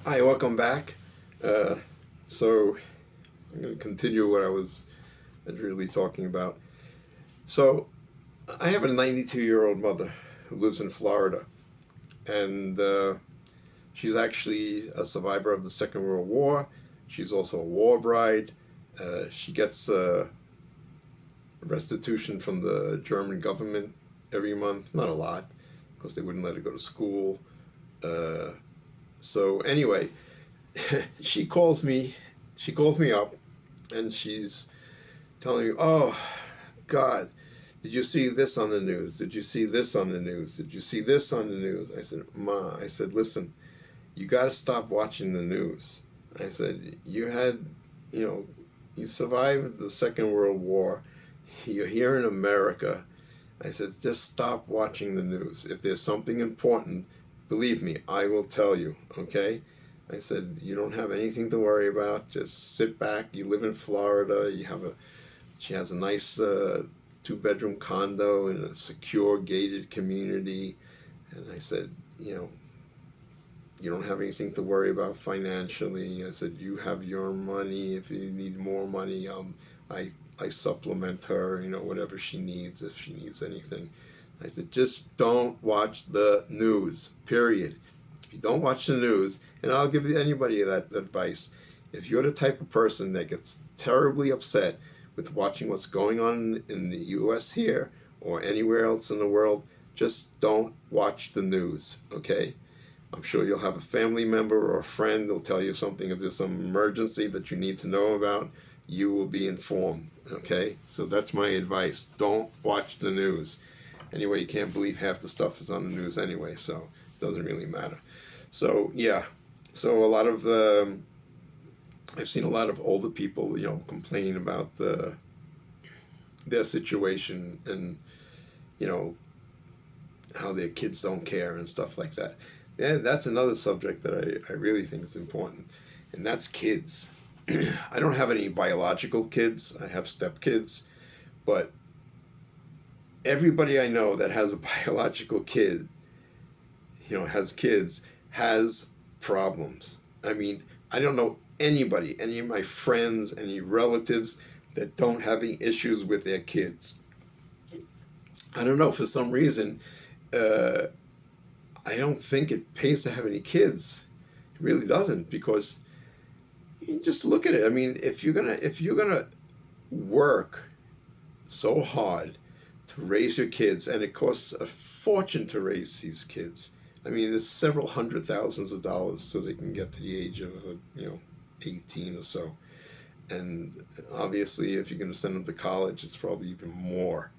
Hi, welcome back. Uh, so I'm going to continue what I was really talking about. So I have a 92-year-old mother who lives in Florida, and she's actually a survivor of the Second World War. She's also a war bride. She gets restitution from the German government every month. Not a lot, because they wouldn't let her go to school. Uh, so anyway, she calls me. She calls me up, and she's telling me, "Oh, God, did you see this on the news? Did you see this on the news? Did you see this on the news?" I said, "Ma," I said, "listen, you got to stop watching the news." I said, "You had, you know, you survived the Second World War. You're here in America." I said, "Just stop watching the news. If there's something important, believe me, I will tell you, okay?" I said, "You don't have anything to worry about. Just sit back. You live in Florida. She has a nice 2-bedroom condo in a secure gated community." And I said, "You don't have anything to worry about financially." I said, "You have your money. If you need more money, I I supplement her, whatever she needs, if she needs anything." I said, "Just don't watch the news, period. If you don't watch the news," and I'll give anybody that advice, if you're the type of person that gets terribly upset with watching what's going on in the US here or anywhere else in the world, just don't watch the news, okay? I'm sure you'll have a family member or a friend who'll tell you something. If there's some emergency that you need to know about, you will be informed, okay? So that's my advice. Don't watch the news. Anyway, you can't believe half the stuff is on the news anyway, so it doesn't really matter. So, yeah. So, I've seen a lot of older people, complain about their situation and, you know, how their kids don't care and stuff like that. Yeah, that's another subject that I really think is important, and that's kids. I don't have any biological kids. I have stepkids, but everybody I know that has a biological kid, has kids, has problems. I mean, I don't know anybody, any of my friends, any relatives that don't have any issues with their kids. I don't know, for some reason, uh, I don't think it pays to have any kids. It really doesn't, because you just look at it. I mean, if you're gonna work so hard to raise your kids, and it costs a fortune to raise these kids. I mean, there's several hundred thousands of dollars so they can get to the age of 18 or so. And obviously, if you're going to send them to college, it's probably even more.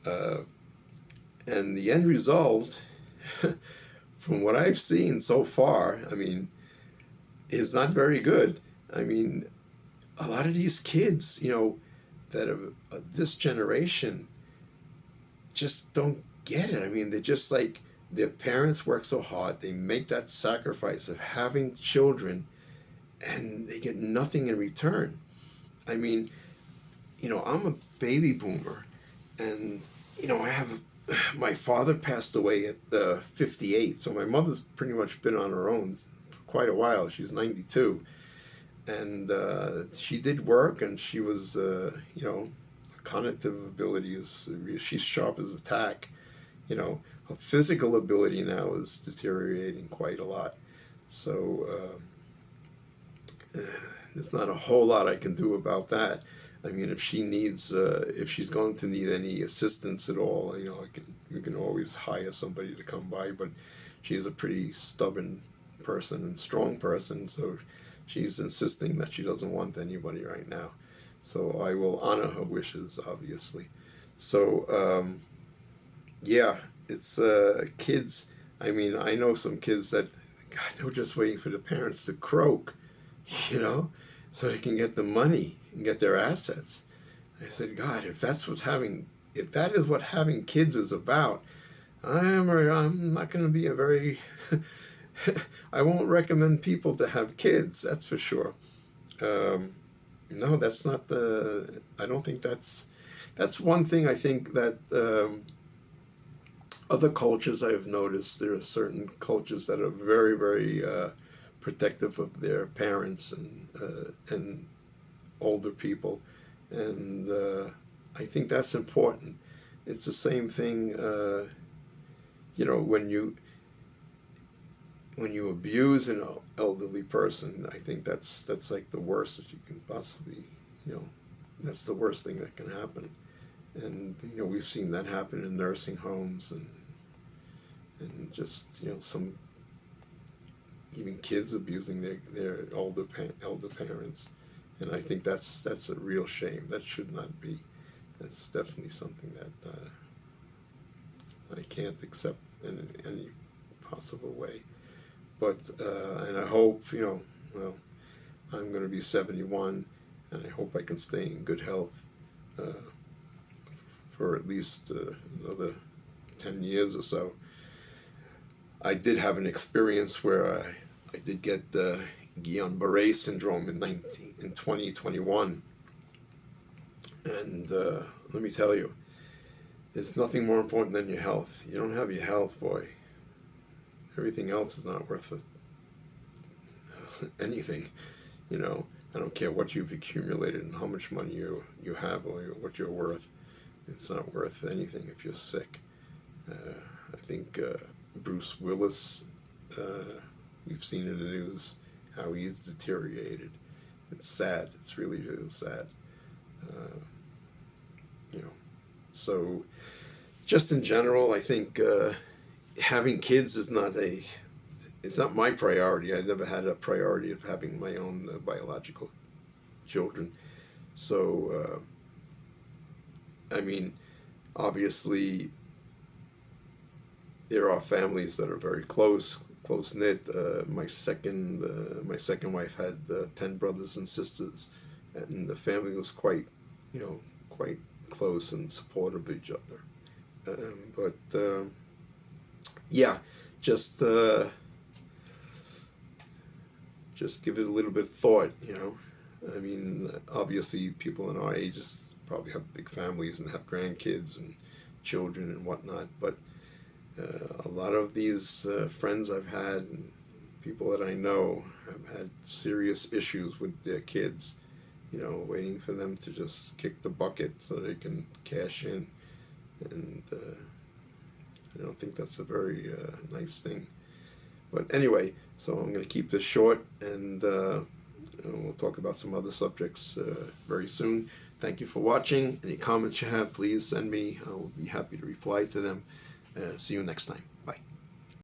Uh, and the end result, from what I've seen so far, I mean, is not very good. I mean, a lot of these kids, that are this generation, just don't get it. I mean, they're just like, their parents work so hard, they make that sacrifice of having children, and they get nothing in return. I mean, I'm a baby boomer, and I have my father passed away at 58, so my mother's pretty much been on her own for quite a while. She's 92, and she did work, and she was, cognitive ability is, she's sharp as a tack. Her physical ability now is deteriorating quite a lot. So there's not a whole lot I can do about that. I mean, if she's going to need any assistance at all, we can always hire somebody to come by. But she's a pretty stubborn person and strong person, so she's insisting that she doesn't want anybody right now. So I will honor her wishes, obviously. So yeah, it's kids. I mean, I know some kids that, God, they were just waiting for the parents to croak, you know, so they can get the money and get their assets. I said, God, if that is what having kids is about, I'm not going to be a very, I won't recommend people to have kids. That's for sure. Um, no, that's not the. I don't think that's one thing. I think that other cultures I've noticed, there are certain cultures that are very, very protective of their parents and older people, and I think that's important. It's the same thing, when you abuse an elderly person. I think that's like the worst that you can possibly, you know, that's the worst thing that can happen. And we've seen that happen in nursing homes, and just some even kids abusing their elder parents. And I think that's a real shame. That should not be. That's definitely something that I can't accept in any possible way. But and I hope, well, I'm going to be 71, and I hope I can stay in good health for at least another 10 years or so. I did have an experience where I did get Guillain-Barré syndrome in 2021, and let me tell you, there's nothing more important than your health. You don't have your health, boy, everything else is not worth anything. I don't care what you've accumulated and how much money you have or what you're worth. It's not worth anything if you're sick. I think Bruce Willis, we've seen in the news how he's deteriorated. It's sad. It's really, really sad. So just in general, I think having kids is it's not my priority. I never had a priority of having my own biological children. So, I mean, obviously, there are families that are very close knit. My second wife had 10 brothers and sisters, and the family was quite close and supportive of each other. But yeah, just give it a little bit of thought. I mean, obviously, people in our ages probably have big families and have grandkids and children and whatnot, but a lot of these friends I've had and people that I know have had serious issues with their kids, waiting for them to just kick the bucket so they can cash in. And I don't think that's a very nice thing. But anyway, so I'm going to keep this short, and we'll talk about some other subjects very soon. Thank you for watching. Any comments you have, please send me. I will be happy to reply to them. See you next time. Bye.